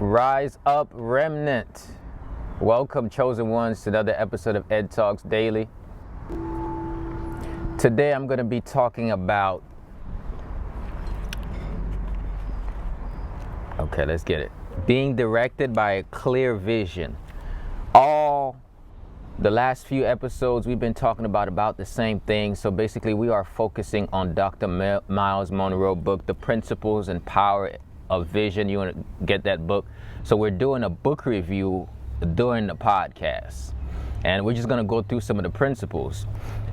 Rise up, remnant. Welcome, chosen ones, to another episode of Ed Talks Daily. Today I'm going to be talking about, let's get it. Being directed by a clear vision. All the last few episodes we've been talking about the same thing. So basically we are focusing on Dr. Myles Munroe book, The Principles and Power of Vision. You want to get that book. So we're doing a book review during the podcast, and we're just going to go through some of the principles.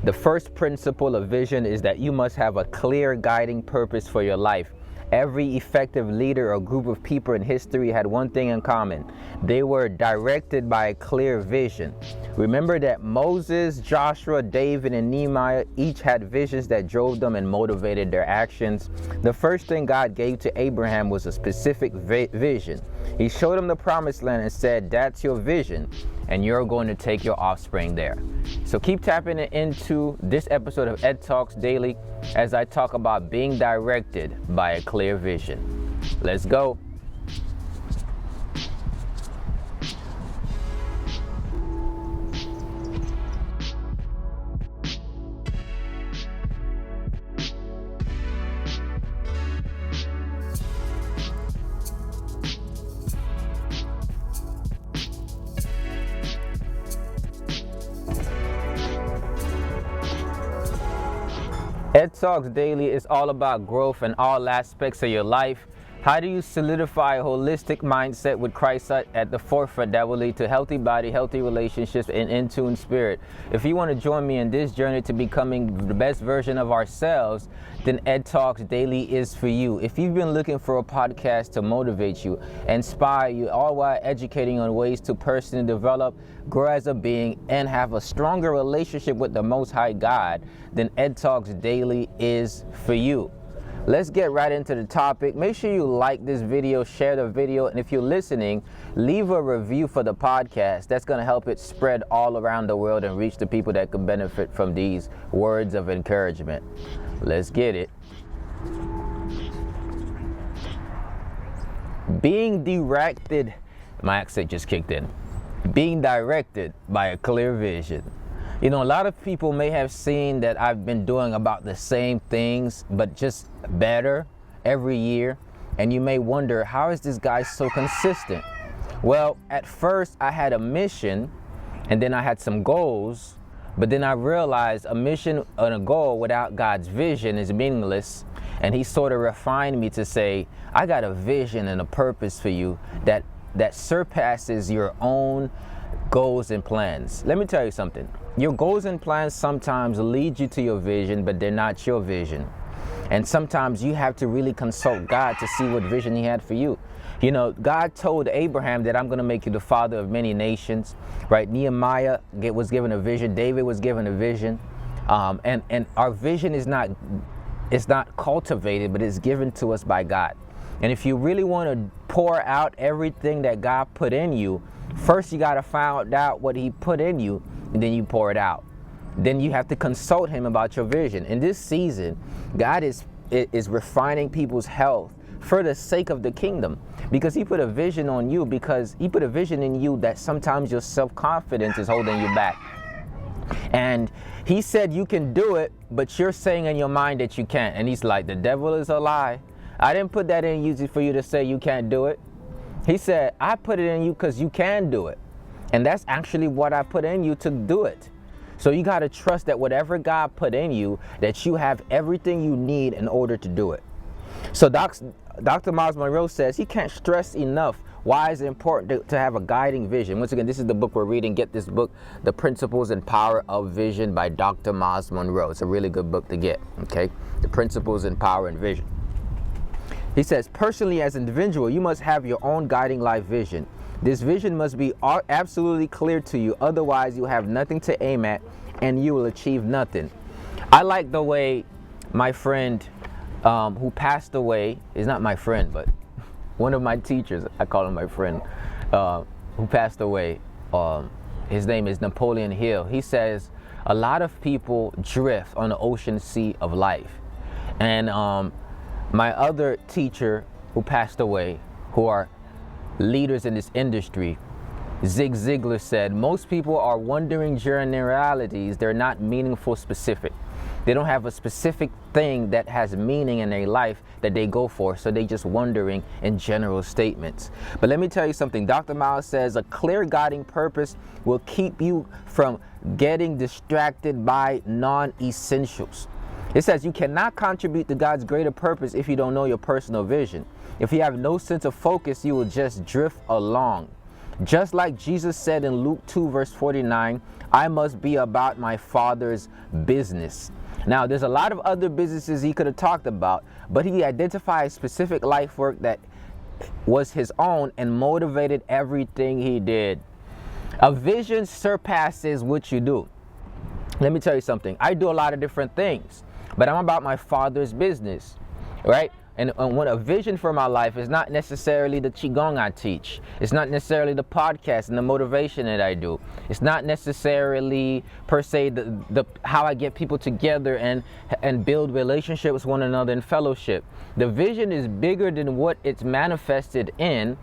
The first principle of vision is that you must have a clear guiding purpose for your life. Every effective leader or group of people in history had one thing in common. They were directed by a clear vision. Remember that Moses, Joshua, David, and Nehemiah each had visions that drove them and motivated their actions. The first thing God gave to Abraham was a specific vision. He showed him the promised land and said, "That's your vision, and you're going to take your offspring there." So keep tapping into this episode of Ed Talks Daily as I talk about being directed by a clear vision. Let's go. Ed Talks Daily is all about growth in all aspects of your life. How do you solidify a holistic mindset with Christ at the forefront that will lead to healthy body, healthy relationships, and in-tune spirit? If you want to join me in this journey to becoming the best version of ourselves, then Ed Talks Daily is for you. If you've been looking for a podcast to motivate you, inspire you, all while educating on ways to personally develop, grow as a being, and have a stronger relationship with the Most High God, then Ed Talks Daily is for you. Let's get right into the topic. Make sure you like this video, share the video, and if you're listening, leave a review for the podcast. That's going to help it spread all around the world and reach the people that could benefit from these words of encouragement. Let's get it. Being directed, my accent just kicked in. Being directed by a clear vision. You know, a lot of people may have seen that I've been doing about the same things, but just better every year. And you may wonder, how is this guy so consistent? Well, at first I had a mission, and then I had some goals, but then I realized a mission and a goal without God's vision is meaningless. And he sort of refined me to say, I got a vision and a purpose for you that surpasses your own goals and plans. Let me tell you something. Your goals and plans sometimes lead you to your vision, but they're not your vision. And sometimes you have to really consult God to see what vision he had for you. You know, God told Abraham that I'm going to make you the father of many nations, right? Nehemiah was given a vision. David was given a vision. And our vision is not cultivated, but it's given to us by God. And if you really want to pour out everything that God put in you, first you got to find out what he put in you, and then you pour it out. Then you have to consult him about your vision. In this season, God is refining people's health for the sake of the kingdom, because he put a vision on you, because he put a vision in you that sometimes your self-confidence is holding you back. And he said you can do it, but you're saying in your mind that you can't. And he's like, the devil is a lie. I didn't put that in you for you to say you can't do it. He said, I put it in you because you can do it. And that's actually what I put in you to do it. So you got to trust that whatever God put in you, that you have everything you need in order to do it. So Dr. Myles Munroe says he can't stress enough why it's important to have a guiding vision. Once again, this is the book we're reading. Get this book, The Principles and Power of Vision by Dr. Myles Munroe. It's a really good book to get, okay? The Principles and Power and Vision. He says, personally as an individual, you must have your own guiding life vision. This vision must be absolutely clear to you. Otherwise, you'll have nothing to aim at and you will achieve nothing. I like the way my friend who passed away, is not my friend, but one of my teachers, I call him my friend, who passed away. His name is Napoleon Hill. He says, a lot of people drift on the ocean sea of life. And my other teacher who passed away, who are leaders in this industry. Zig Ziglar said, most people are wandering generalities. They're not meaningful specific. They don't have a specific thing that has meaning in their life that they go for, so they just wondering in general statements. But let me tell you something. Dr. Myles says a clear guiding purpose will keep you from getting distracted by non-essentials. It says you cannot contribute to God's greater purpose if you don't know your personal vision. If you have no sense of focus, you will just drift along. Just like Jesus said in Luke 2 verse 49, I must be about my Father's business. Now, there's a lot of other businesses he could have talked about, but he identified specific life work that was his own and motivated everything he did. A vision surpasses what you do. Let me tell you something. I do a lot of different things, but I'm about my Father's business, right? And when a vision for my life is not necessarily the Qigong I teach. It's not necessarily the podcast and the motivation that I do. It's not necessarily per se the how I get people together and build relationships with one another in fellowship. The vision is bigger than what it's manifested in,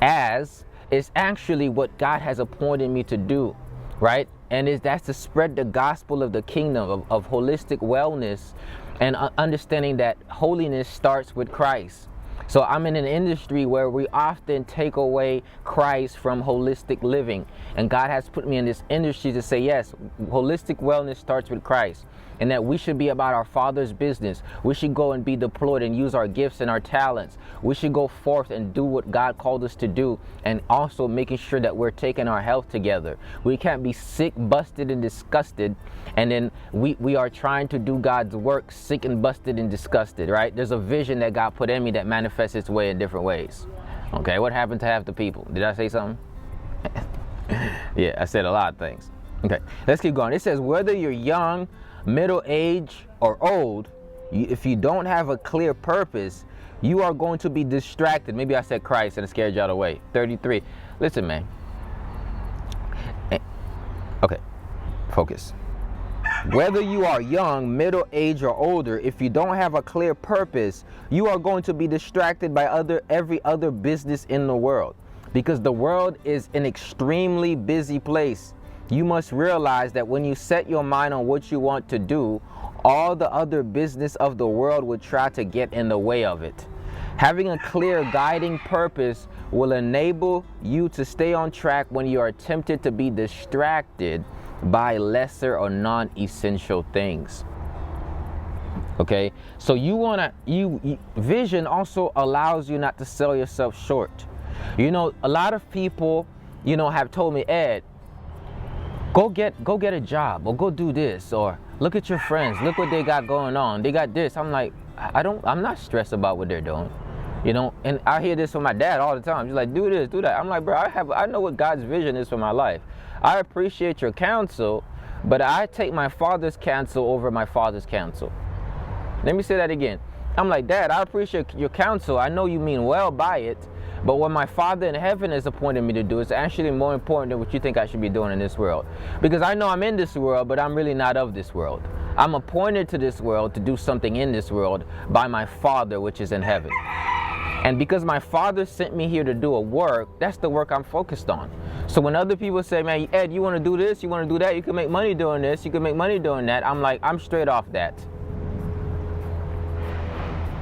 as it's actually what God has appointed me to do, right? And that's to spread the gospel of the kingdom of holistic wellness, and understanding that holiness starts with Christ. So I'm in an industry where we often take away Christ from holistic living. And God has put me in this industry to say, yes, holistic wellness starts with Christ. And that we should be about our Father's business. We should go and be deployed and use our gifts and our talents. We should go forth and do what God called us to do, and also making sure that we're taking our health together. We can't be sick, busted, and disgusted, and then we are trying to do God's work sick and busted and disgusted, right? There's a vision that God put in me that manifests its way in different ways. Okay, what happened to half the people? Did I say something? Yeah, I said a lot of things. Okay, let's keep going. It says, whether you're young, middle age, or old, if you don't have a clear purpose, you are going to be distracted. Maybe I said Christ and it scared y'all away. 33. Listen, man. Okay, focus. Whether you are young, middle age, or older, if you don't have a clear purpose, you are going to be distracted by every other business in the world, because the world is an extremely busy place. You must realize that when you set your mind on what you want to do, all the other business of the world will try to get in the way of it. Having a clear guiding purpose will enable you to stay on track when you are tempted to be distracted by lesser or non-essential things. Okay, so vision also allows you not to sell yourself short. You know, a lot of people, have told me, Ed, go get a job, or go do this, or look at your friends, look what they got going on, they got this. I'm like, I'm not stressed about what they're doing, and I hear this from my dad all the time. He's like, do this, do that. I'm like, bro, I know what God's vision is for my life. I appreciate your counsel, but I take my Father's counsel over my Father's counsel. Let me say that again. I'm like, Dad, I appreciate your counsel. I know you mean well by it, but what my Father in heaven has appointed me to do is actually more important than what you think I should be doing in this world. Because I know I'm in this world, but I'm really not of this world. I'm appointed to this world to do something in this world by my Father, which is in heaven. And because my Father sent me here to do a work, that's the work I'm focused on. So when other people say, man, Ed, you want to do this, you want to do that, you can make money doing this, you can make money doing that, I'm like, I'm straight off that.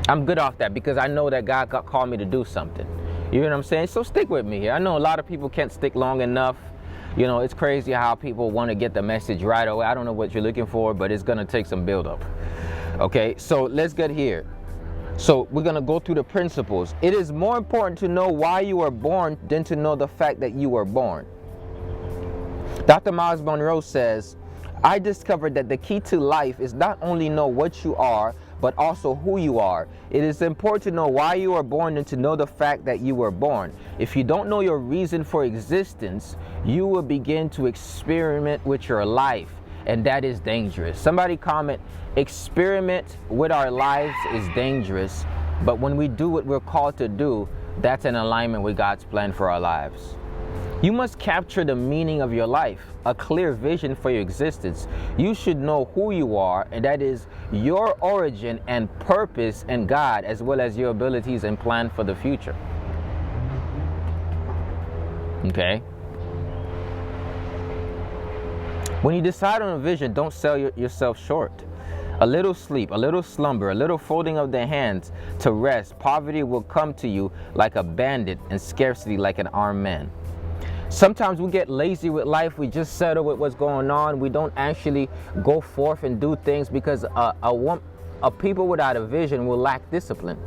I'm good off that, because I know that God called me to do something. You know what I'm saying? So stick with me here. I know a lot of people can't stick long enough. It's crazy how people want to get the message right away. I don't know what you're looking for, but it's going to take some build up. Okay, so let's get here. So we're going to go through the principles. It is more important to know why you were born than to know the fact that you were born. Dr. Myles Munroe says, I discovered that the key to life is not only know what you are, but also who you are. It is important to know why you were born and to know the fact that you were born. If you don't know your reason for existence, you will begin to experiment with your life, and that is dangerous. Somebody comment, experiment with our lives is dangerous, but when we do what we're called to do, that's in alignment with God's plan for our lives. You must capture the meaning of your life, a clear vision for your existence. You should know who you are, and that is your origin and purpose in God, as well as your abilities and plan for the future. Okay? When you decide on a vision, don't sell yourself short. A little sleep, a little slumber, a little folding of the hands to rest, poverty will come to you like a bandit and scarcity like an armed man. Sometimes we get lazy with life. We just settle with what's going on. We don't actually go forth and do things because a people without a vision will lack discipline.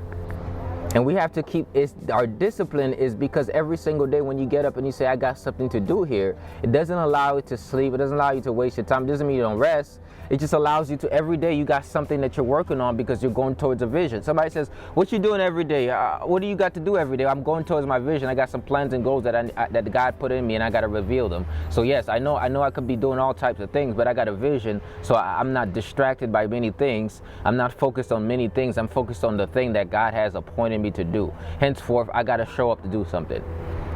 And we have to keep our discipline is because every single day when you get up and you say, I got something to do here, it doesn't allow you to sleep. It doesn't allow you to waste your time. It doesn't mean you don't rest. It just allows you to, every day you got something that you're working on because you're going towards a vision. Somebody says, what you doing every day? What do you got to do every day? I'm going towards my vision. I got some plans and goals that God put in me, and I got to reveal them. So yes, I know I could be doing all types of things, but I got a vision. So I'm not distracted by many things. I'm not focused on many things. I'm focused on the thing that God has appointed me to do. Henceforth, I got to show up to do something.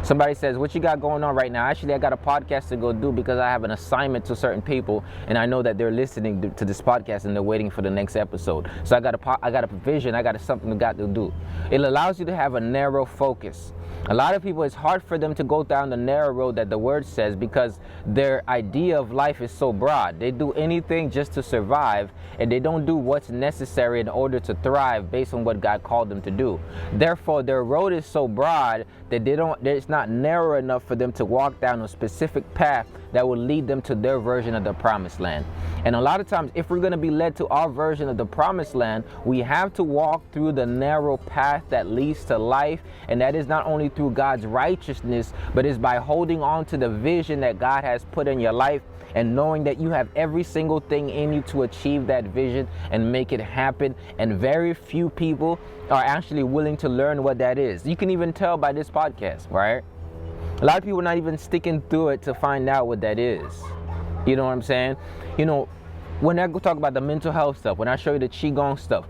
Somebody says, what you got going on right now? Actually, I got a podcast to go do because I have an assignment to certain people, and I know that they're listening to this podcast and they're waiting for the next episode. So I got a vision. I got something I got to do. It allows you to have a narrow focus. A lot of people, it's hard for them to go down the narrow road that the word says because their idea of life is so broad. They do anything just to survive, and they don't do what's necessary in order to thrive based on what God called them to do. Therefore, their road is so broad that it's not narrow enough for them to walk down a specific path that will lead them to their version of the promised land. And a lot of times, if we're going to be led to our version of the promised land, we have to walk through the narrow path that leads to life. And that is not only through God's righteousness, but is by holding on to the vision that God has put in your life and knowing that you have every single thing in you to achieve that vision and make it happen. And very few people are actually willing to learn what that is. You can even tell by this podcast, right? A lot of people are not even sticking through it to find out what that is. You know what I'm saying? You know, when I go talk about the mental health stuff, when I show you the Qigong stuff,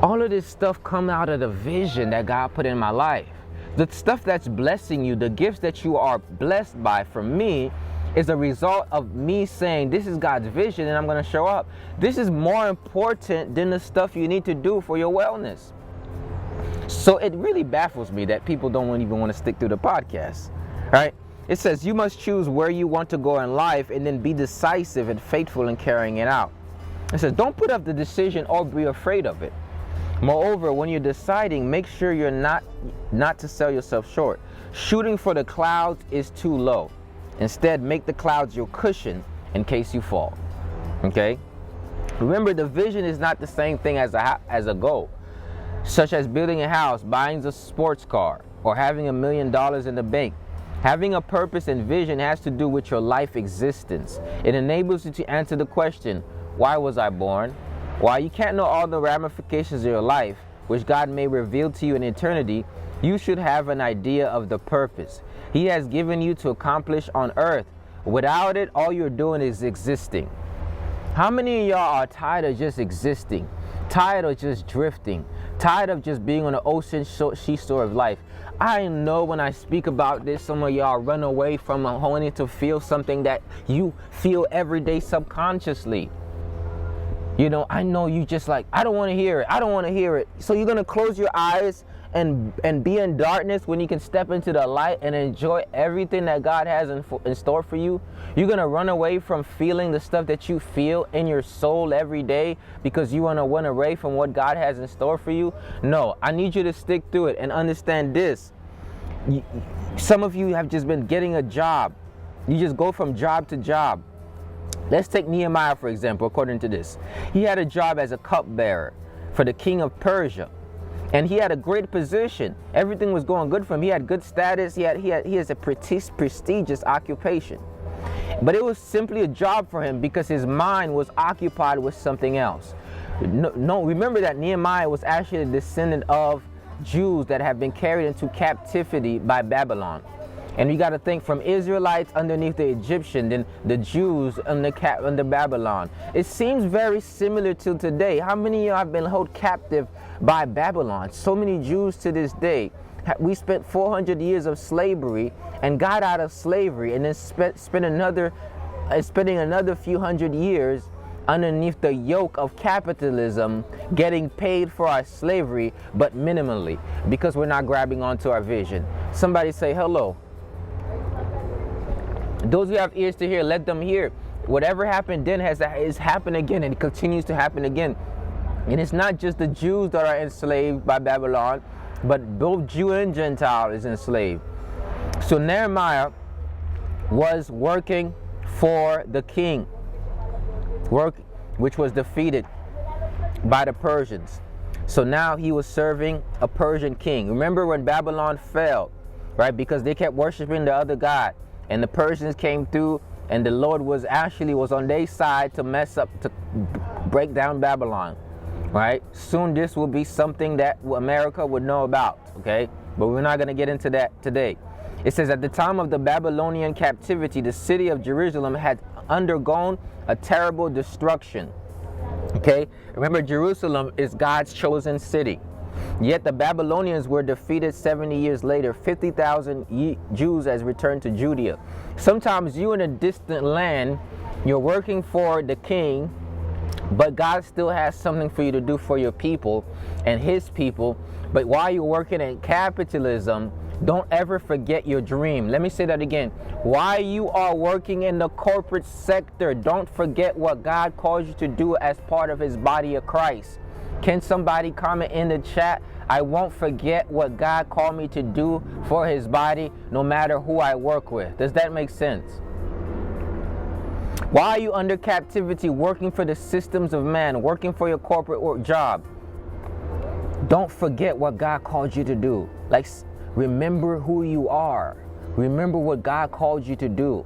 all of this stuff come out of the vision that God put in my life. The stuff that's blessing you, the gifts that you are blessed by from me, is a result of me saying, this is God's vision and I'm going to show up. This is more important than the stuff you need to do for your wellness. So it really baffles me that people don't even want to stick through the podcast, right? It says you must choose where you want to go in life and then be decisive and faithful in carrying it out. It says don't put up the decision or be afraid of it. Moreover, when you're deciding, make sure you're not to sell yourself short. Shooting for the clouds is too low. Instead, make the clouds your cushion in case you fall. Okay? Remember, the vision is not the same thing as a goal, such as building a house, buying a sports car, or having $1 million in the bank. Having a purpose and vision has to do with your life existence. It enables you to answer the question, why was I born? While you can't know all the ramifications of your life, which God may reveal to you in eternity, you should have an idea of the purpose He has given you to accomplish on earth. Without it, all you're doing is existing. How many of y'all are tired of just existing? Tired of just drifting? Tired of just being on the ocean seashore of life? I know when I speak about this, some of y'all run away from wanting to feel something that you feel every day subconsciously. You know, I know you just like, I don't want to hear it. I don't want to hear it. So you're going to close your eyes and be in darkness when you can step into the light and enjoy everything that God has in store for you? You're going to run away from feeling the stuff that you feel in your soul every day because you want to run away from what God has in store for you? No, I need you to stick through it and understand this. Some of you have just been getting a job. You just go from job to job. Let's take Nehemiah, for example, according to this. He had a job as a cupbearer for the king of Persia. And he had a great position. Everything was going good for him. He had good status. He has a prestigious occupation. But it was simply a job for him because his mind was occupied with something else. No, remember that Nehemiah was actually a descendant of Jews that have been carried into captivity by Babylon. And you got to think, from Israelites underneath the Egyptian, then the Jews under Babylon. It seems very similar to today. How many of you have been held captive by Babylon? So many Jews to this day. We spent 400 years of slavery and got out of slavery, and then spending another few hundred years underneath the yoke of capitalism, getting paid for our slavery, but minimally, because we're not grabbing onto our vision. Somebody say hello. Those who have ears to hear, let them hear. Whatever happened then is happened again, and it continues to happen again. And it's not just the Jews that are enslaved by Babylon, but both Jew and Gentile is enslaved. So Nehemiah was working for the king, which was defeated by the Persians. So now he was serving a Persian king. Remember when Babylon fell, right? Because they kept worshiping the other god, and the Persians came through, and the Lord was on their side to break down Babylon, right? Soon this will be something that America would know about, okay? But we're not going to get into that today. It says, at the time of the Babylonian captivity, the city of Jerusalem had undergone a terrible destruction. Okay, remember, Jerusalem is God's chosen city. Yet the Babylonians were defeated 70 years later. 50,000 Jews has returned to Judea. Sometimes you in a distant land, you're working for the king, but God still has something for you to do for your people and his people. But while you're working in capitalism, don't ever forget your dream. Let me say that again. While you are working in the corporate sector, don't forget what God calls you to do as part of his body of Christ. Can somebody comment in the chat? I won't forget what God called me to do for his body, no matter who I work with. Does that make sense? Why are you under captivity, working for the systems of man, working for your corporate job? Don't forget what God called you to do. Like, remember who you are. Remember what God called you to do.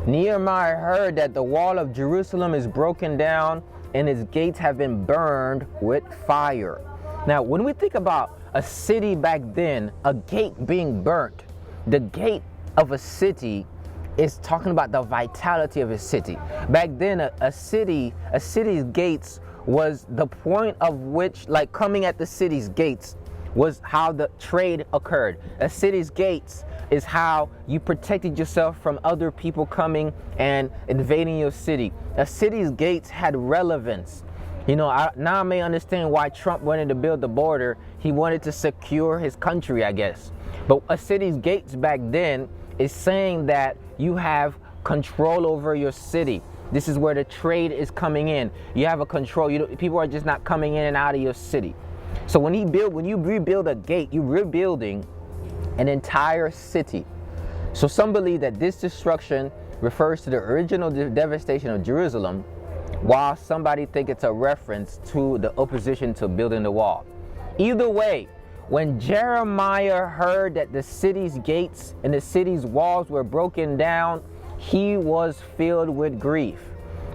Nehemiah heard that the wall of Jerusalem is broken down and its gates have been burned with fire. Now, when we think about a city back then, a gate being burnt, the gate of a city is talking about the vitality of a city. Back then, a city's gates was the point of which, like coming at the city's gates, was how the trade occurred. A city's gates is how you protected yourself from other people coming and invading your city. A city's gates had relevance. You know, now I may understand why Trump wanted to build the border. He wanted to secure his country, I guess. But a city's gates back then is saying that you have control over your city. This is where the trade is coming in. You have a control. People are just not coming in and out of your city. So when you rebuild a gate, you're rebuilding an entire city. So some believe that this destruction refers to the original devastation of Jerusalem, while somebody think it's a reference to the opposition to building the wall. Either way, when Jeremiah heard that the city's gates and the city's walls were broken down, he was filled with grief.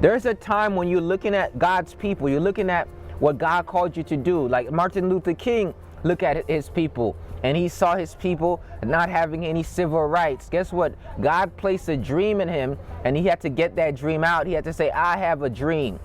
There's a time when you're looking at God's people, you're looking at what God called you to do. Like Martin Luther King looked at his people, and he saw his people not having any civil rights. Guess what? God placed a dream in him, and he had to get that dream out. He had to say, I have a dream.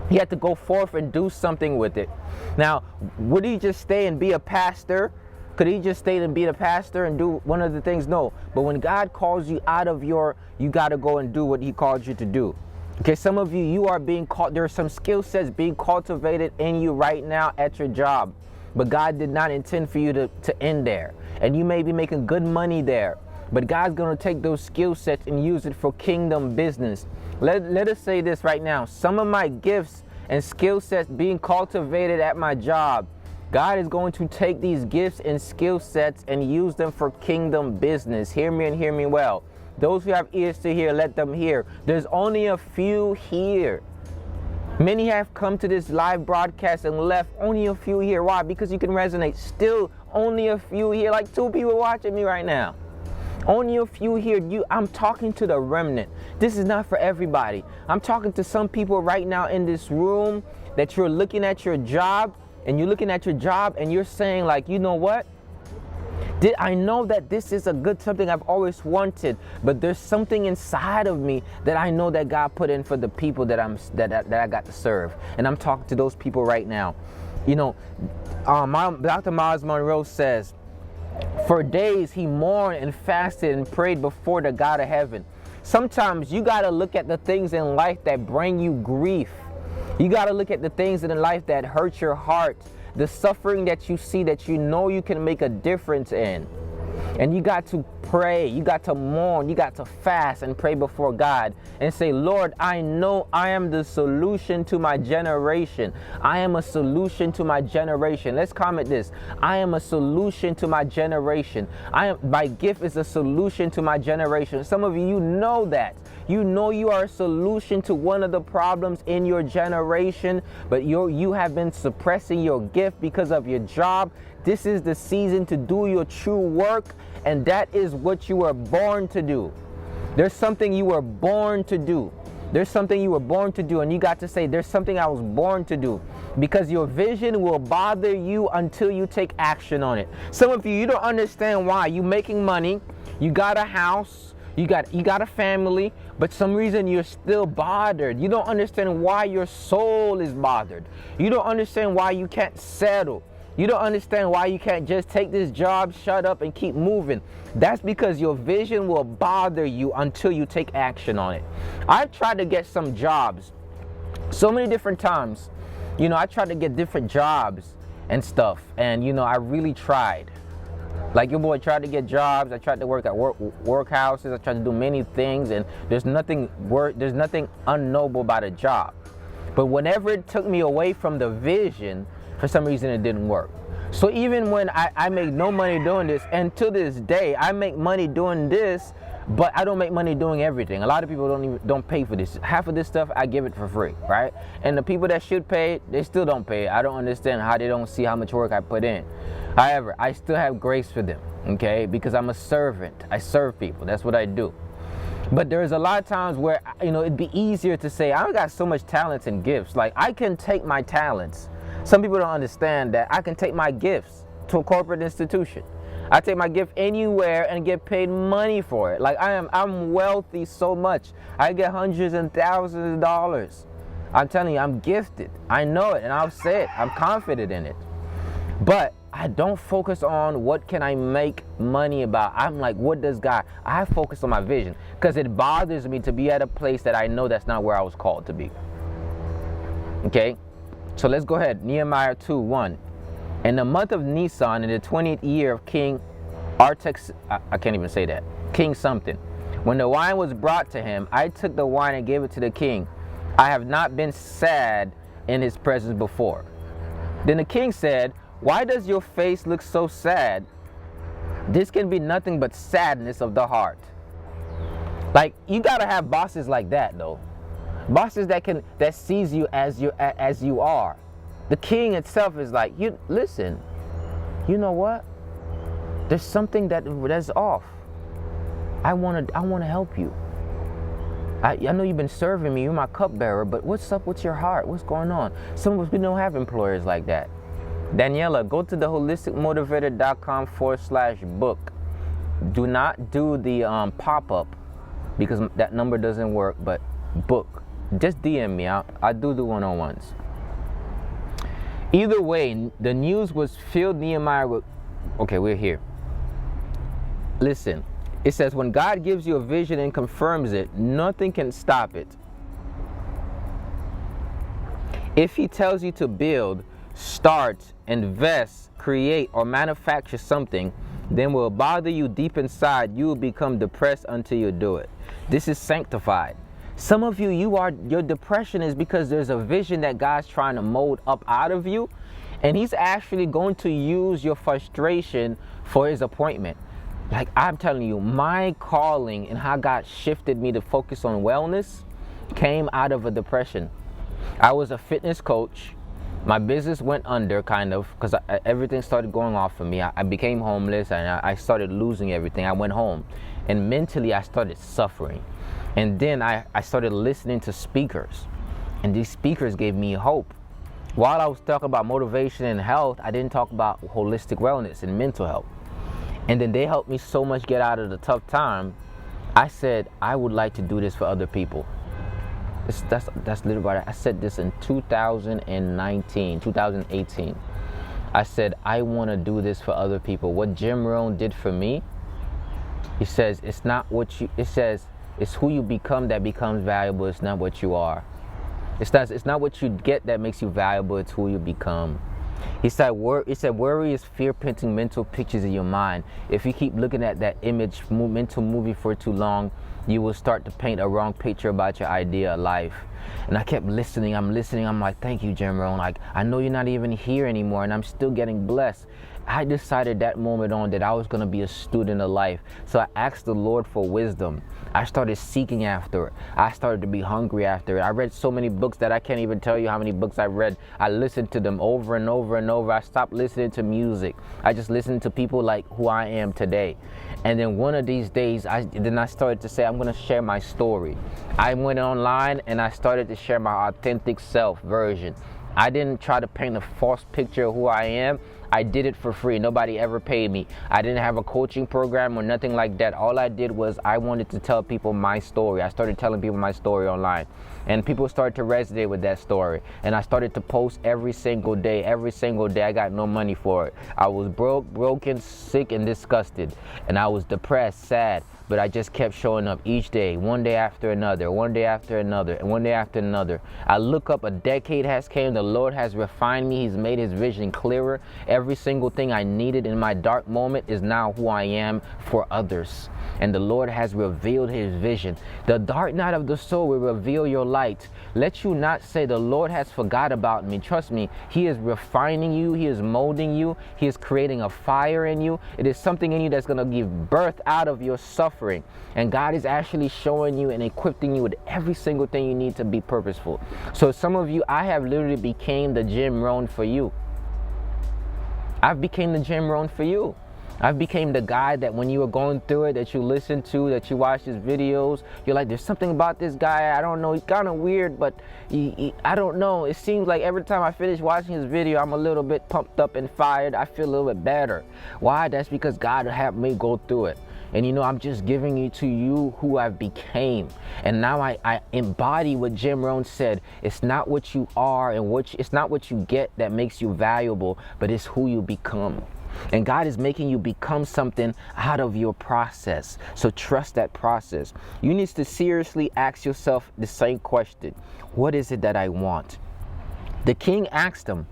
He had to go forth and do something with it. Now, would he just stay and be a pastor? Could he just stay and be a pastor and do one of the things? No. But when God calls you out of you got to go and do what he called you to do. Okay, some of you are being called, there are some skill sets being cultivated in you right now at your job. But God did not intend for you to end there. And you may be making good money there. But God's going to take those skill sets and use it for kingdom business. Let us say this right now. Some of my gifts and skill sets being cultivated at my job, God is going to take these gifts and skill sets and use them for kingdom business. Hear me and hear me well. Those who have ears to hear, let them hear. There's only a few here. Many have come to this live broadcast and left. Only a few here. Why? Because you can resonate. Still only a few here. Like 2 people watching me right now. Only a few here. I'm talking to the remnant. This is not for everybody. I'm talking to some people right now in this room that you're looking at your job, and you're looking at your job and you're saying, like, you know what? I know that this is something I've always wanted, but there's something inside of me that I know that God put in for the people that I got to serve. And I'm talking to those people right now. You know, Dr. Myles Munroe says, for days he mourned and fasted and prayed before the God of heaven. Sometimes you got to look at the things in life that bring you grief. You got to look at the things in life that hurt your heart. The suffering that you see that you know you can make a difference in. And you got to pray, you got to mourn, you got to fast and pray before God and say, Lord, I know I am the solution to my generation. I am a solution to my generation. Let's comment this. I am a solution to my generation. My gift is a solution to my generation. Some of you know that. You know you are a solution to one of the problems in your generation, but you have been suppressing your gift because of your job. This is the season to do your true work, and that is what you were born to do. There's something you were born to do. There's something you were born to do, and you got to say, there's something I was born to do, because your vision will bother you until you take action on it. Some of you don't understand why. You making money, you got a house, you got a family, but some reason you're still bothered. You don't understand why your soul is bothered. You don't understand why you can't settle. You don't understand why you can't just take this job, shut up, and keep moving. That's because your vision will bother you until you take action on it. I've tried to get some jobs so many different times. I tried to get different jobs and stuff, and I really tried. Like your boy tried to get jobs. I tried to work at workhouses. I tried to do many things, and there's nothing unknowable about a job. But whenever it took me away from the vision, for some reason it didn't work. So even when I make no money doing this, and to this day I make money doing this, but I don't make money doing everything. A lot of people don't pay for this. Half of this stuff I give it for free, right? And the people that should pay, they still don't pay. I don't understand how they don't see how much work I put in. However, I still have grace for them, okay? Because I'm a servant. I serve people. That's what I do. But there's a lot of times where, it'd be easier to say, I got so much talents and gifts. Like, I can take my talents. Some people don't understand that I can take my gifts to a corporate institution. I take my gift anywhere and get paid money for it. Like, I'm wealthy so much. I get hundreds and thousands of dollars. I'm telling you, I'm gifted. I know it, and I'll say it. I'm confident in it. But I don't focus on what can I make money about. I'm like, what does God? I focus on my vision, because it bothers me to be at a place that I know that's not where I was called to be. Okay? So let's go ahead. Nehemiah 2:1. In the month of Nisan, in the 20th year of King Artaxerxes, I can't even say that, King something, when the wine was brought to him, I took the wine and gave it to the king. I have not been sad in his presence before. Then the king said, why does your face look so sad? This can be nothing but sadness of the heart. Like, you gotta have bosses like that, though. Bosses that sees you as you are. The king itself is like, listen, you know what? There's something that's off. I wanna help you. I know you've been serving me, you're my cupbearer, but what's up with your heart? What's going on? Some of us, we don't have employers like that. Daniela, go to the holisticmotivator.com/book. Do not do the pop-up, because that number doesn't work, but book. Just DM me. I do the one-on-ones. Either way, the news was filled Nehemiah with... Okay, we're here. Listen, it says, when God gives you a vision and confirms it, nothing can stop it. If he tells you to build, start, invest, create, or manufacture something, then will bother you deep inside, you will become depressed until you do it. This is sanctified. Some of you, your depression is because there's a vision that God's trying to mold up out of you, and he's actually going to use your frustration for his appointment. Like, I'm telling you, my calling and how God shifted me to focus on wellness came out of a depression. I was a fitness coach. My business went under, kind of, because everything started going off for me. I became homeless, and I started losing everything. I went home, and mentally I started suffering. And then I started listening to speakers, and these speakers gave me hope. While I was talking about motivation and health, I didn't talk about holistic wellness and mental health. And then they helped me so much get out of the tough time. I said, I would like to do this for other people. That's literally what I said this in 2018. I said, I want to do this for other people. What Jim Rohn did for me, he says, it's who you become that becomes valuable. It's not what you are. It's not what you get that makes you valuable. It's who you become. He said, worry is fear painting mental pictures in your mind. If you keep looking at that image, mental movie for too long, you will start to paint a wrong picture about your idea of life. And I kept listening. I'm like, thank you, Jim Rohn. Like, I know you're not even here anymore, and I'm still getting blessed. I decided that moment on that I was going to be a student of life. So I asked the Lord for wisdom. I started seeking after it. I started to be hungry after it. I read so many books that I can't even tell you how many books I read. I listened to them over and over and over. I stopped listening to music. I just listened to people like who I am today. And then one of these days, I started to say, I'm going to share my story. I went online and I started to share my authentic self version. I didn't try to paint a false picture of who I am. I did it for free. Nobody ever paid me. I didn't have a coaching program or nothing like that. All I did was I wanted to tell people my story. I started telling people my story online. And people started to resonate with that story. And I started to post every single day. Every single day. I got no money for it. I was broken, sick, and disgusted. And I was depressed, sad. But I just kept showing up each day, one day after another, one day after another, and one day after another. I look up, a decade has came. The Lord has refined me. He's made his vision clearer. Every single thing I needed in my dark moment is now who I am for others. And the Lord has revealed his vision. The dark night of the soul will reveal your light. Let you not say the Lord has forgot about me. Trust me, he is refining you. He is molding you. He is creating a fire in you. It is something in you that's going to give birth out of your suffering. And God is actually showing you and equipping you with every single thing you need to be purposeful. So some of you, I have literally became the Jim Rohn for you. I've became the Jim Rohn for you. I've became the guy that when you were going through it, that you listen to, that you watch his videos, you're like, there's something about this guy, I don't know, he's kind of weird, but I don't know. It seems like every time I finish watching his video, I'm a little bit pumped up and fired. I feel a little bit better. Why? That's because God helped me go through it. And you know, I'm just giving you to you who I became. And now I embody what Jim Rohn said. It's not what you are and it's not what you get that makes you valuable, but it's who you become. And God is making you become something out of your process. So trust that process. You need to seriously ask yourself the same question. What is it that I want? The king asked him,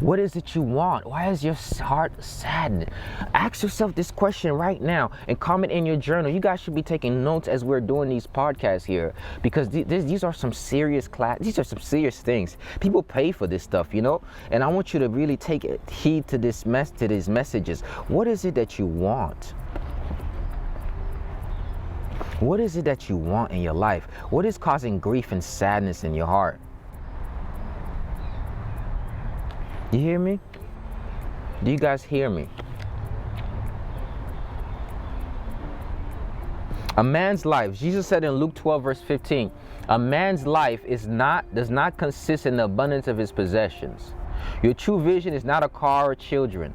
what is it you want? Why is your heart saddened? Ask yourself this question right now and comment in your journal. You guys should be taking notes as we're doing these podcasts here, because these are some serious these are some serious things. People pay for this stuff, you know? And I want you to really take heed to these messages. What is it that you want? What is it that you want in your life? What is causing grief and sadness in your heart? You hear me? Do you guys hear me? A man's life, Jesus said in Luke 12 verse 15, a man's life does not consist in the abundance of his possessions. Your true vision is not a car or children.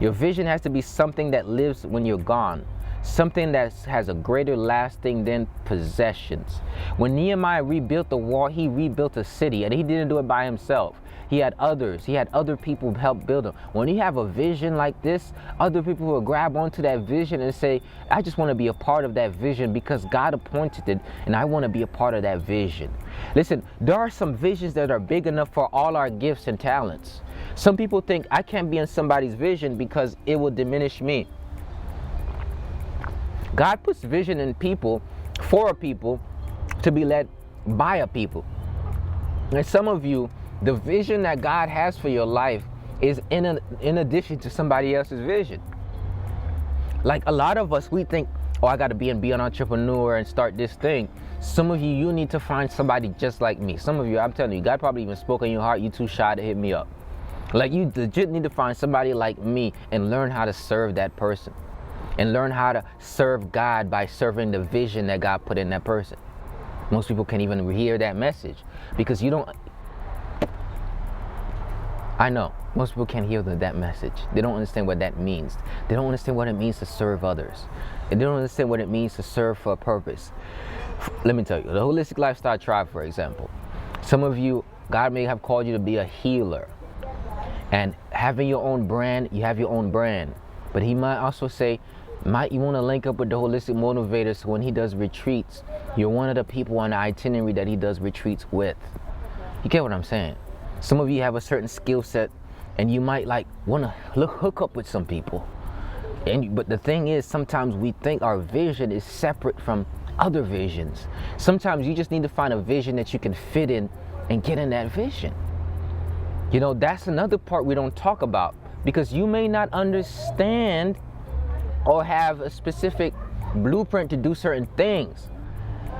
Your vision has to be something that lives when you're gone. Something that has a greater lasting than possessions. When Nehemiah rebuilt the wall, he rebuilt a city, and he didn't do it by himself. He had others. He had other people help build him. When you have a vision like this, other people will grab onto that vision and say, I just want to be a part of that vision because God appointed it, and I want to be a part of that vision. Listen, there are some visions that are big enough for all our gifts and talents. Some people think I can't be in somebody's vision because it will diminish me. God puts vision in people, for a people, to be led by a people. And some of you, the vision that God has for your life is in addition to somebody else's vision. Like a lot of us, we think, oh, I got to be an entrepreneur and start this thing. Some of you need to find somebody just like me. Some of you, I'm telling you, God probably even spoke in your heart. You too shy to hit me up. Like you legit need to find somebody like me and learn how to serve that person. And learn how to serve God by serving the vision that God put in that person. Most people can't even hear that message because you don't. I know, most people can't hear that message. They don't understand what that means. They don't understand what it means to serve others. And they don't understand what it means to serve for a purpose. Let me tell you, the Holistic Lifestyle Tribe, for example. Some of you, God may have called you to be a healer. And having your own brand, you have your own brand. But he might also say, you want to link up with the Holistic Motivator, so when he does retreats, you're one of the people on the itinerary that he does retreats with. You get what I'm saying? Some of you have a certain skill set and you might like want to hook up with some people. But the thing is, sometimes we think our vision is separate from other visions. Sometimes you just need to find a vision that you can fit in and get in that vision. You know, that's another part we don't talk about, because you may not understand or have a specific blueprint to do certain things,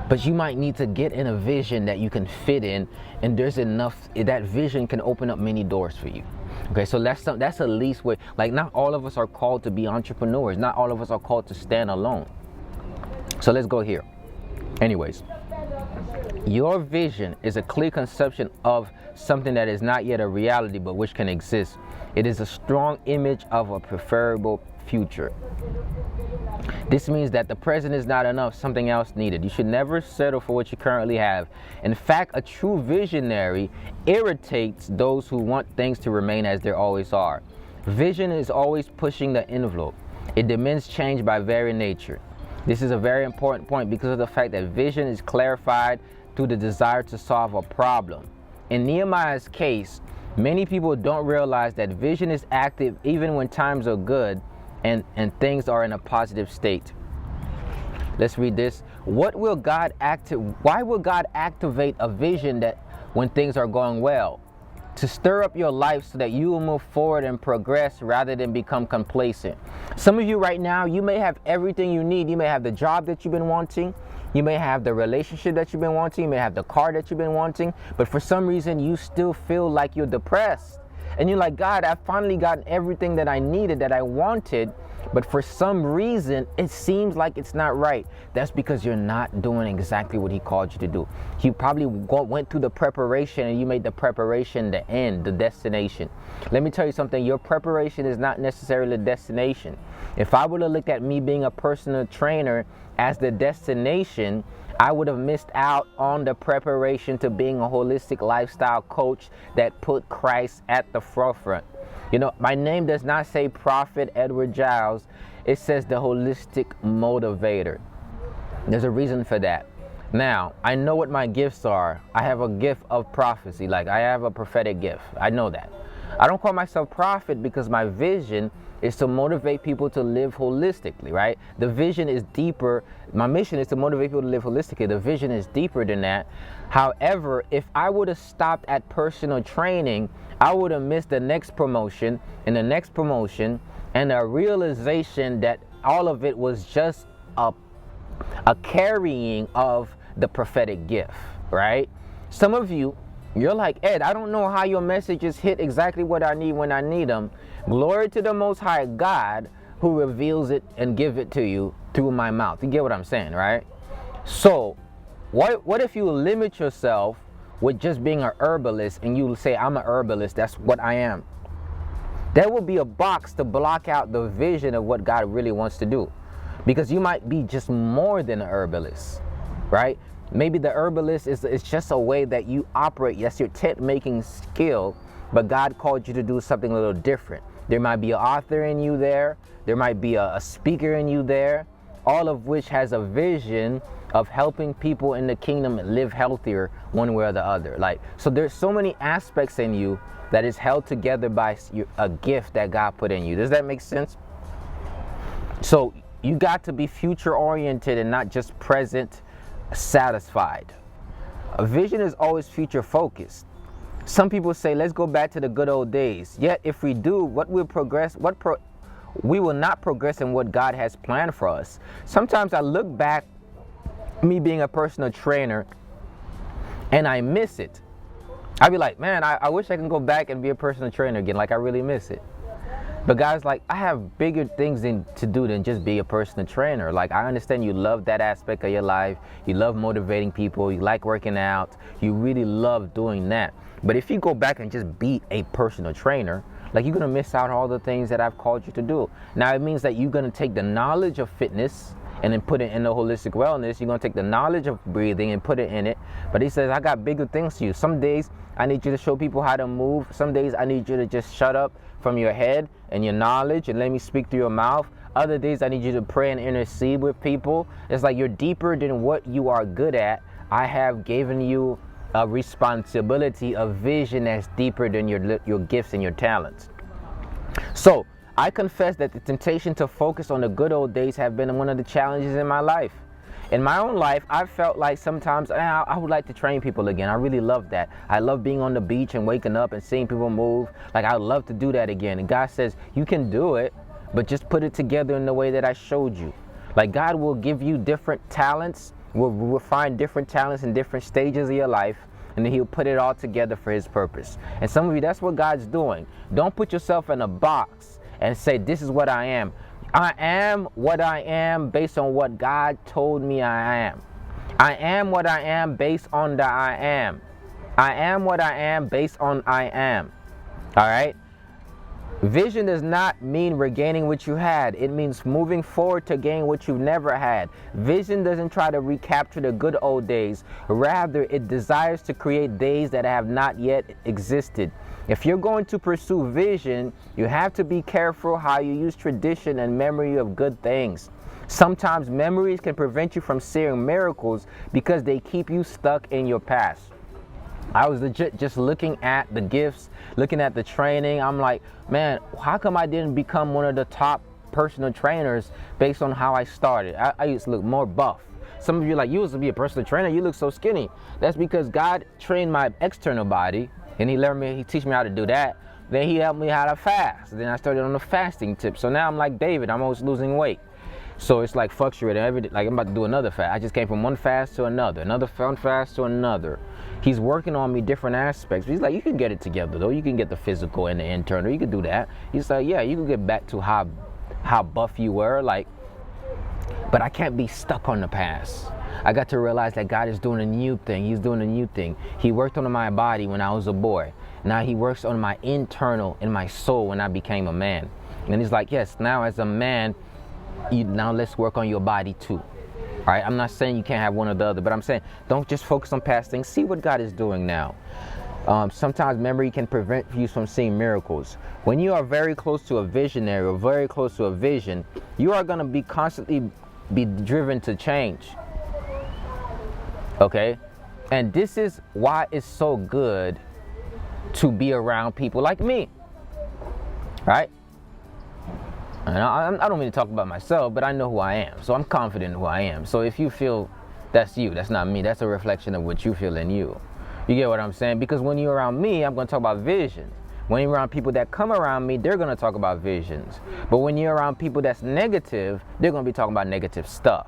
but you might need to get in a vision that you can fit in, and there's enough, that vision can open up many doors for you. Okay, so that's the least way. Like, not all of us are called to be entrepreneurs. Not all of us are called to stand alone. So let's go here. Anyways, your vision is a clear conception of something that is not yet a reality, but which can exist. It is a strong image of a preferable future. This means that the present is not enough, something else needed. You should never settle for what you currently have. In fact, a true visionary irritates those who want things to remain as they always are. Vision is always pushing the envelope. It demands change by very nature. This is a very important point because of the fact that vision is clarified through the desire to solve a problem. In Nehemiah's case, many people don't realize that vision is active even when times are good and things are in a positive state. Let's read this. Why will God activate a vision that when things are going well? To stir up your life so that you will move forward and progress rather than become complacent. Some of you right now, you may have everything you need. You may have the job that you've been wanting. You may have the relationship that you've been wanting. You may have the car that you've been wanting. But for some reason, you still feel like you're depressed. And you're like, God, I've finally gotten everything that I needed, that I wanted. But for some reason, it seems like it's not right. That's because you're not doing exactly what he called you to do. You probably went through the preparation and you made the preparation the end, the destination. Let me tell you something. Your preparation is not necessarily the destination. If I would have looked at me being a personal trainer as the destination, I would have missed out on the preparation to being a holistic lifestyle coach that put Christ at the forefront. You know, my name does not say Prophet Edouard Gilles. It says the holistic motivator. There's a reason for that. Now, I know what my gifts are. I have a gift of prophecy. Like, I have a prophetic gift. I know that. I don't call myself prophet because my vision is to motivate people to live holistically, right? The vision is deeper. My mission is to motivate people to live holistically. The vision is deeper than that. However, if I would have stopped at personal training, I would have missed the next promotion and the next promotion, and a realization that all of it was just a carrying of the prophetic gift, right? Some of you, you're like, Ed, I don't know how your messages hit exactly what I need when I need them. Glory to the Most High God who reveals it and give it to you through my mouth. You get what I'm saying, right? So what if you limit yourself with just being an herbalist and you say, I'm a herbalist, that's what I am? There will be a box to block out the vision of what God really wants to do. Because you might be just more than an herbalist, right? Maybe the herbalist is just a way that you operate. Yes, your tent making skill, but God called you to do something a little different. There might be an author in you there. There might be a speaker in you there, all of which has a vision of helping people in the kingdom live healthier one way or the other. Like, so there's so many aspects in you that is held together by a gift that God put in you. Does that make sense? So you got to be future oriented and not just present satisfied. A vision is always future focused. Some people say, let's go back to the good old days. Yet if we do, we will not progress in what God has planned for us. Sometimes I look back, me being a personal trainer, and I miss it. I'd be like, man, I wish I can go back and be a personal trainer again. Like, I really miss it. But guys, like, I have bigger things to do than just be a personal trainer. Like, I understand you love that aspect of your life. You love motivating people. You like working out. You really love doing that. But if you go back and just be a personal trainer, like, you're going to miss out all the things that I've called you to do. Now, it means that you're going to take the knowledge of fitness and then put it in the holistic wellness. You're going to take the knowledge of breathing and put it in it. But he says, I got bigger things to you. Some days I need you to show people how to move. Some days I need you to just shut up from your head and your knowledge and let me speak through your mouth. Other days I need you to pray and intercede with people. It's like you're deeper than what you are good at. I have given you a responsibility, a vision that's deeper than your gifts and your talents. So I confess that the temptation to focus on the good old days have been one of the challenges in my life. In my own life, I felt like sometimes I would like to train people again. I really love that. I love being on the beach and waking up and seeing people move. Like, I would love to do that again. And God says, you can do it, but just put it together in the way that I showed you. Like, God will give you different talents. We'll find different talents in different stages of your life, and then He'll put it all together for His purpose. And some of you, that's what God's doing. Don't put yourself in a box and say, this is what I am. I am what I am based on what God told me I am. I am what I am based on the I am. I am what I am based on I am. All right? Vision does not mean regaining what you had. It means moving forward to gain what you've never had. Vision doesn't try to recapture the good old days. Rather, it desires to create days that have not yet existed. If you're going to pursue vision, you have to be careful how you use tradition and memory of good things. Sometimes memories can prevent you from seeing miracles because they keep you stuck in your past. I was legit just looking at the gifts, looking at the training. I'm like, man, how come I didn't become one of the top personal trainers based on how I started? I used to look more buff. Some of you are like, you used to be a personal trainer, you look so skinny. That's because God trained my external body, and He teach me how to do that. Then He helped me how to fast. Then I started on the fasting tip. So now I'm like David, I'm always losing weight. So it's like fluctuating every day. Like, I'm about to do another fast. I just came from one fast to another one fast to another. He's working on me different aspects. But He's like, you can get it together though. You can get the physical and the internal. You can do that. He's like, yeah, you can get back to how buff you were. Like, but I can't be stuck on the past. I got to realize that God is doing a new thing. He's doing a new thing. He worked on my body when I was a boy. Now He works on my internal and my soul when I became a man. And He's like, yes, now as a man, now let's work on your body too. All right, I'm not saying you can't have one or the other, but I'm saying don't just focus on past things. See what God is doing now. Sometimes memory can prevent you from seeing miracles. When you are very close to a visionary or very close to a vision, you are going to be constantly be driven to change. Okay? And this is why it's so good to be around people like me. Right? And I don't mean to talk about myself, but I know who I am. So I'm confident in who I am. So if you feel that's you, that's not me. That's a reflection of what you feel in you. You get what I'm saying? Because when you're around me, I'm going to talk about vision. When you're around people that come around me, they're going to talk about visions. But when you're around people that's negative, they're going to be talking about negative stuff.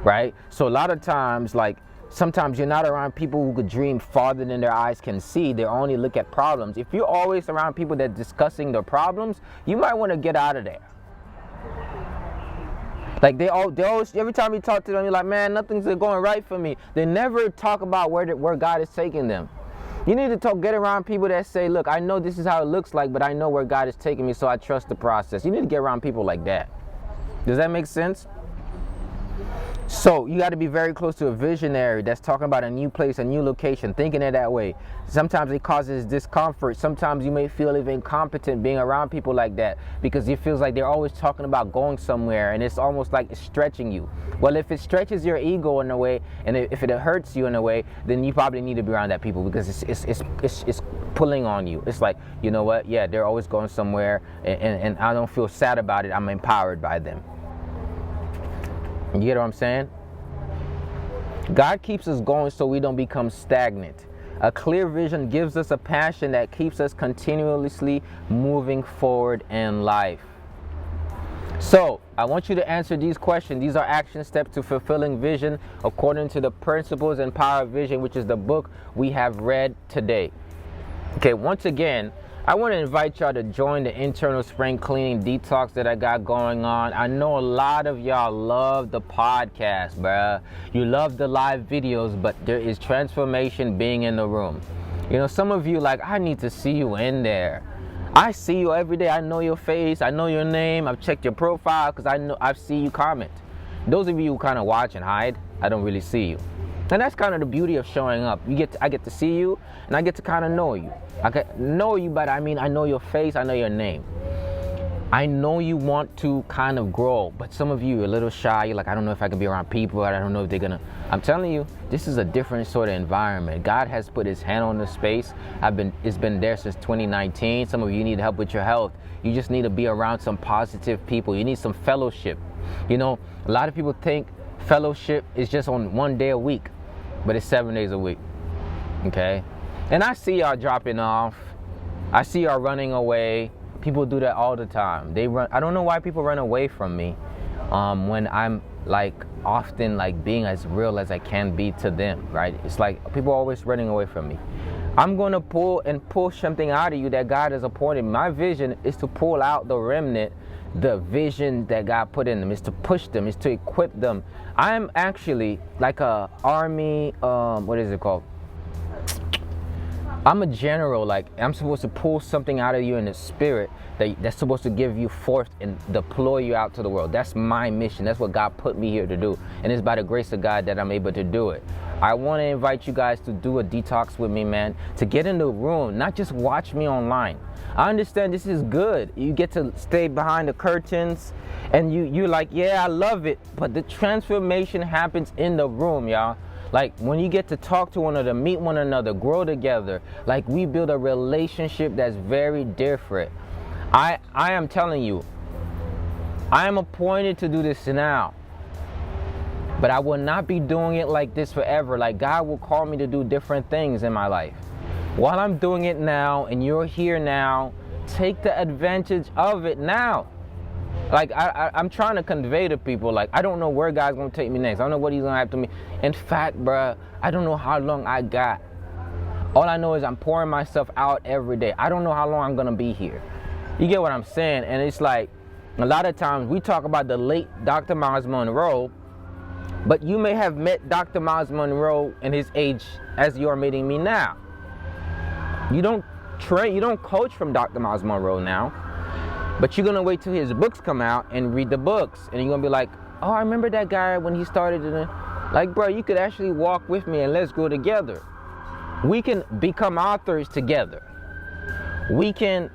Right? So a lot of times, like, sometimes you're not around people who could dream farther than their eyes can see. They only look at problems. If you're always around people that are discussing their problems, you might want to get out of there. Like, they always, every time you talk to them, you're like, man, nothing's going right for me. They never talk about where God is taking them. You need to get around people that say, look, I know this is how it looks like, but I know where God is taking me, so I trust the process. You need to get around people like that. Does that make sense? So you got to be very close to a visionary that's talking about a new place, a new location, thinking it that way. Sometimes it causes discomfort. Sometimes you may feel even incompetent being around people like that because it feels like they're always talking about going somewhere, and it's almost like it's stretching you. Well, if it stretches your ego in a way, and if it hurts you in a way, then you probably need to be around that people because it's pulling on you. It's like, you know what? Yeah, they're always going somewhere, and I don't feel sad about it. I'm empowered by them. You get what I'm saying? God keeps us going so we don't become stagnant. A clear vision gives us a passion that keeps us continuously moving forward in life. So, I want you to answer these questions. These are action steps to fulfilling vision according to the Principles and Power of Vision, which is the book we have read today. Okay, once again, I want to invite y'all to join the internal spring cleaning detox that I got going on. I know a lot of y'all love the podcast, bruh. You love the live videos, but there is transformation being in the room. You know, some of you like, I need to see you in there. I see you every day. I know your face. I know your name. I've checked your profile because I've seen you comment. Those of you who kind of watch and hide, I don't really see you. And that's kind of the beauty of showing up. I get to see you, and I get to kind of know you. I can know you, but I mean, I know your face, I know your name. I know you want to kind of grow, but some of you are a little shy. You're like, I don't know if I can be around people. I don't know if they're gonna. I'm telling you, this is a different sort of environment. God has put his hand on the space. It's been there since 2019. Some of you need help with your health. You just need to be around some positive people. You need some fellowship. You know, a lot of people think fellowship is just on one day a week, but it's 7 days a week. Okay? And I see y'all dropping off. I see y'all running away. People do that all the time. They run. I don't know why people run away from me when I'm like often like being as real as I can be to them, right? It's like people are always running away from me. I'm going to pull something out of you that God has appointed. My vision is to pull out the remnant, the vision that God put in them. Is to push them, is to equip them. I'm actually like a army, what is it called? I'm a general. Like, I'm supposed to pull something out of you in the spirit that's supposed to give you forth and deploy you out to the world. That's my mission. That's what God put me here to do. And it's by the grace of God that I'm able to do it. I want to invite you guys to do a detox with me, man, to get in the room, not just watch me online. I understand this is good. You get to stay behind the curtains and you're like, yeah, I love it. But the transformation happens in the room, y'all. Like when you get to talk to one another, meet one another, grow together, like we build a relationship that's very different. I am telling you, I am appointed to do this now. But I will not be doing it like this forever. Like God will call me to do different things in my life. While I'm doing it now and you're here now, take the advantage of it now. Like I'm trying to convey to people, like I don't know where God's gonna take me next. I don't know what he's gonna have to me. In fact, bruh, I don't know how long I got. All I know is I'm pouring myself out every day. I don't know how long I'm gonna be here. You get what I'm saying? And it's like a lot of times we talk about the late Dr. Myles Munroe, but you may have met Dr. Myles Munroe in his age as you're meeting me now. You don't coach from Dr. Myles Munroe now. But you're going to wait till his books come out and read the books. And you're going to be like, oh, I remember that guy when he started. Like, bro, you could actually walk with me and let's go together. We can become authors together. We can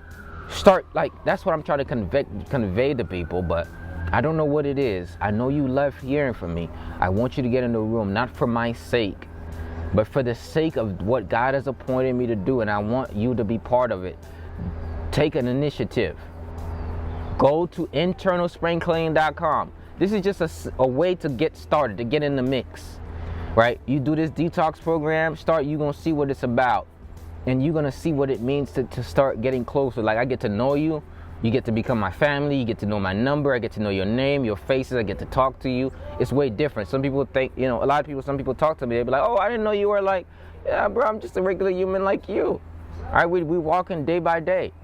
start, like, that's what I'm trying to convey to people. But I don't know what it is. I know you love hearing from me. I want you to get in the room, not for my sake, but for the sake of what God has appointed me to do. And I want you to be part of it. Take an initiative. Go to internalspringcleaning.com. This is just a way to get started, to get in the mix, right? You do this detox program, you're going to see what it's about. And you're going to see what it means to start getting closer. Like I get to know you. You get to become my family. You get to know my number. I get to know your name, your faces. I get to talk to you. It's way different. Some people think, a lot of people, some people talk to me. They be like, oh, I didn't know you were like, yeah, bro, I'm just a regular human like you. All right, we walking day by day.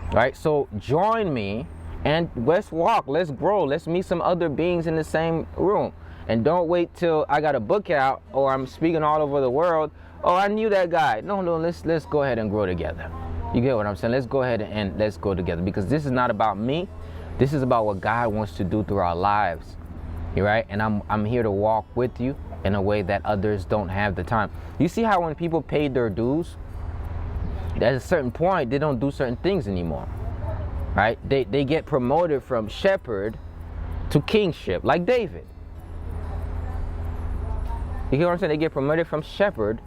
All right, so join me. And let's walk, let's grow, let's meet some other beings in the same room. And don't wait till I got a book out or I'm speaking all over the world. Oh, I knew that guy. No, let's go ahead and grow together. You get what I'm saying? Let's go ahead and let's go together, because this is not about me. This is about what God wants to do through our lives. You right? And I'm here to walk with you in a way that others don't have the time. You see how when people pay their dues, at a certain point, they don't do certain things anymore. Right? They get promoted from shepherd to kingship, like David. You hear what I'm saying? They get promoted from shepherd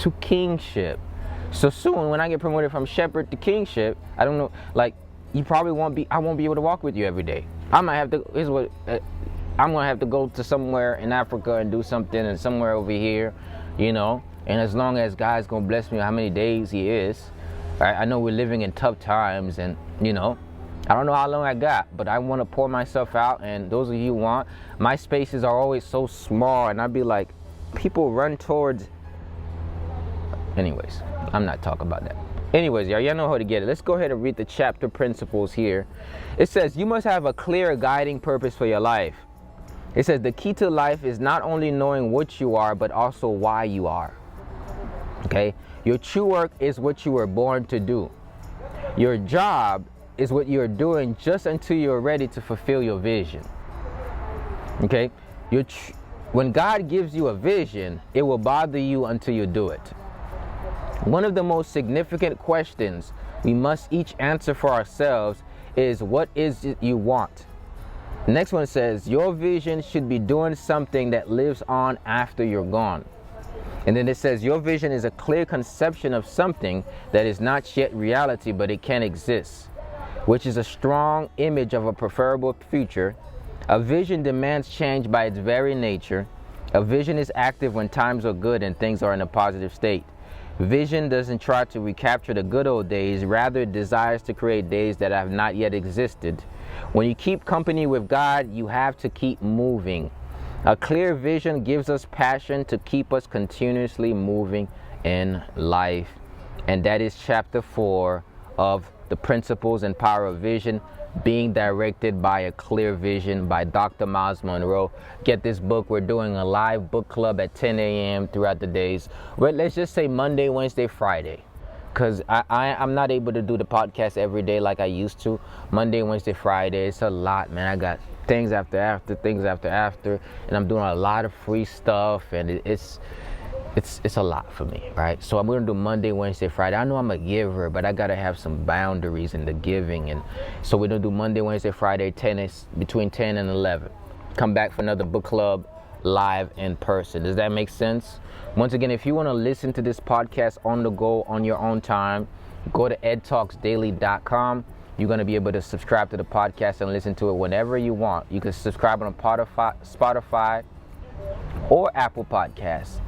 to kingship. So soon, when I get promoted from shepherd to kingship, I don't know, like, I won't be able to walk with you every day. I might have to, I'm going to have to go to somewhere in Africa and do something, and somewhere over here, and as long as God's going to bless me how many days he is, right? I know we're living in tough times, and I don't know how long I got, but I want to pour myself out. And those of you who want, my spaces are always so small, and I'd be like, people run towards. Anyways, I'm not talking about that. Anyways, y'all know how to get it. Let's go ahead and read the chapter principles here. It says, you must have a clear guiding purpose for your life. It says, the key to life is not only knowing what you are, but also why you are. Okay? Your true work is what you were born to do. Your job is what you're doing just until you're ready to fulfill your vision. Okay? When God gives you a vision, it will bother you until you do it. One of the most significant questions we must each answer for ourselves is what is it you want. The next one says, your vision should be doing something that lives on after you're gone. And then it says, your vision is a clear conception of something that is not yet reality, but it can exist, which is a strong image of a preferable future. A vision demands change by its very nature. A vision is active when times are good and things are in a positive state. Vision doesn't try to recapture the good old days, rather it desires to create days that have not yet existed. When you keep company with God, you have to keep moving. A clear vision gives us passion to keep us continuously moving in life. And that is chapter 4 of The Principles and Power of Vision, Being Directed by a Clear Vision by Dr. Myles Munroe. Get this book. We're doing a live book club at 10 a.m. throughout the days. Well, let's just say Monday, Wednesday, Friday. Because I'm not able to do the podcast every day like I used to. Monday, Wednesday, Friday. It's a lot, man. I got things after things after. And I'm doing a lot of free stuff. And it's a lot for me, right? So I'm going to do Monday, Wednesday, Friday. I know I'm a giver, but I got to have some boundaries in the giving. And so we're going to do Monday, Wednesday, Friday, between 10 and 11. Come back for another book club live in person. Does that make sense? Once again, if you want to listen to this podcast on the go on your own time, go to edtalksdaily.com. You're going to be able to subscribe to the podcast and listen to it whenever you want. You can subscribe on Spotify or Apple Podcasts.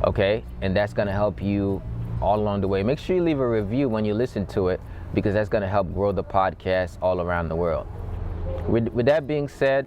Okay, and that's going to help you all along the way. Make sure you leave a review when you listen to it, because that's going to help grow the podcast all around the world. With that being said,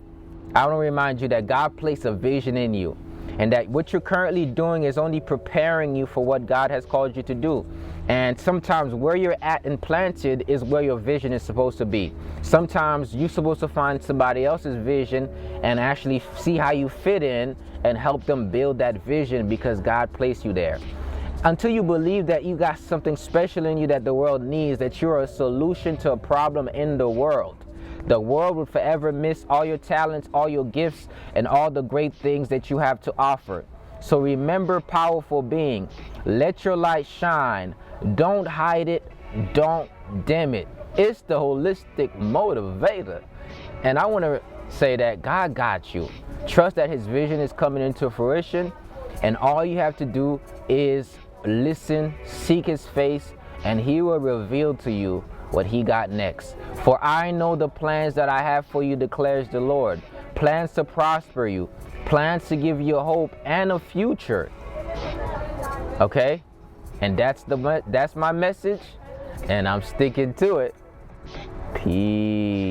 I want to remind you that God placed a vision in you, and that what you're currently doing is only preparing you for what God has called you to do. And sometimes where you're at and planted is where your vision is supposed to be. Sometimes you're supposed to find somebody else's vision and actually see how you fit in and help them build that vision, because God placed you there. Until you believe that you got something special in you that the world needs, that you're a solution to a problem in the world will forever miss all your talents, all your gifts, and all the great things that you have to offer. So remember, powerful being, let your light shine. Don't hide it. Don't dim it. It's the holistic motivator. And I want to say that God got you. Trust that his vision is coming into fruition, and all you have to do is listen, seek his face, and he will reveal to you what he got next. For I know the plans that I have for you, declares the Lord. Plans to prosper you, plans to give you a hope and a future. Okay? And that's my message, and I'm sticking to it. Peace.